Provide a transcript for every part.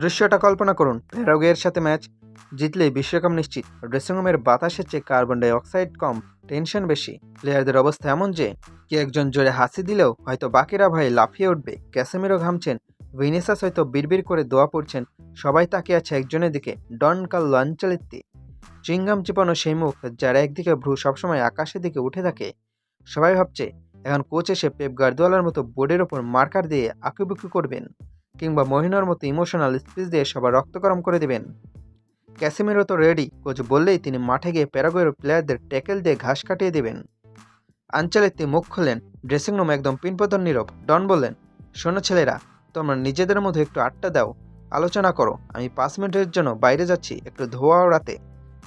দৃশ্যটা কল্পনা করুন, প্যারাগুয়ের সাথে ম্যাচ জিতলেই বিশ্বকাপ নিশ্চিত। ড্রেসিং রুমের বাতাসের চেয়ে কার্বন ডাই অক্সাইড কম, টেনশন বেশি। প্লেয়ারদের অবস্থা এমন যে কে একজন জোরে হাসি দিলেও হয়তো বাকিরা ভয়ে লাফিয়ে উঠবে। ক্যাসেমিরো ঘামছেন, ভিনিসাস হয়তো বিড়বিড় করে দোয়া পড়ছেন। সবাই তাকিয়ে আছে একজনের দিকে, ডন কার্লো আনচেলত্তি। চুইংগাম চিপানো সেই মুখ, যার একদিকে ভ্রু সবসময় আকাশের দিকে উঠে থাকে। সবাই ভাবছে এখন কোচ এসে পেপ গার্দিওলার মতো বোর্ডের ওপর মার্কার দিয়ে আঁকুবুকু করবেন, কিংবা মহিনার মতো ইমোশনাল স্পিচ দিয়ে সবার রক্ত গরম করে দেবেন। ক্যাসিমিরো তো রেডি, কোচ বললেই তিনি মাঠে গিয়ে প্যারাগুয়ের প্লেয়ারদের ট্যাকেল দিয়ে ঘাস কাটিয়ে দেবেন। আনচেলত্তি মুখ খুললেন, ড্রেসিং রুম একদম পিনপতন নীরব। ডন বললেন, শোনো ছেলেরা, তোমরা নিজেদের মধ্যে একটু আড্ডা দাও, আলোচনা করো। আমি 5 মিনিটের জন্য বাইরে যাচ্ছি, একটু ধোয়া ওড়াতে।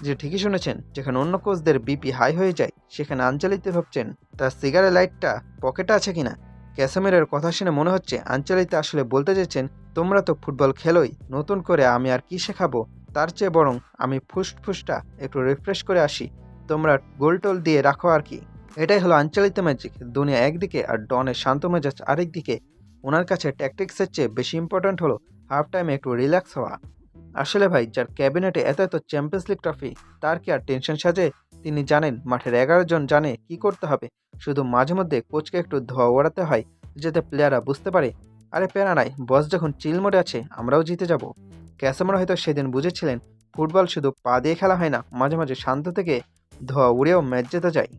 যে ঠিকই শুনেছেন, যেখানে অন্য কোচদের বিপি হাই হয়ে যায়, সেখানে আনচেলত্তি ভাবছেন তার সিগারেট লাইটটা পকেটে আছে কিনা। ক্যাসেমিরের কথা শুনে মনে হচ্ছে আনচেলত্তি আসলে বলতে চেয়েছেন, তোমরা তো ফুটবল খেলোই, নতুন করে আমি আর কি শেখাবো। তার চেয়ে বরং আমি ফুসফুসটা একটু রিফ্রেশ করে আসি, তোমরা গোলটোল দিয়ে রাখো আর কি। এটাই হলো আঞ্চলিক ম্যাজিক। দুনিয়া একদিকে আর ডনের শান্ত মেজাজ আরেকদিকে। ওনার কাছে ট্যাকটিক্সের চেয়ে বেশি ইম্পর্ট্যান্ট হলো হাফ টাইমে একটু রিল্যাক্স হওয়া। আসলে ভাই, যার ক্যাবিনেটে এত এত চ্যাম্পিয়ন্স লিগ ট্রফি, তার কি আর টেনশন সাজে? তিনি জানেন মাঠের 11 জন জানে কি করতে হবে। শুধু মাঝে মধ্যে কোচকে একটু ধোয়া ওড়াতে হয়, যাতে প্লেয়াররা বুঝতে পারে, আরে প্যারা নাই, বস যখন চিল মোডে আছে আমরাও জিতে যাব। ক্যাসেমার হয়তো সেদিন বুঝেছিলেন ফুটবল শুধু পা দিয়ে খেলা হয় না, মাঝে মাঝে শান্ত থেকে ধোয়া উড়েও ম্যাচ জেতা যায়।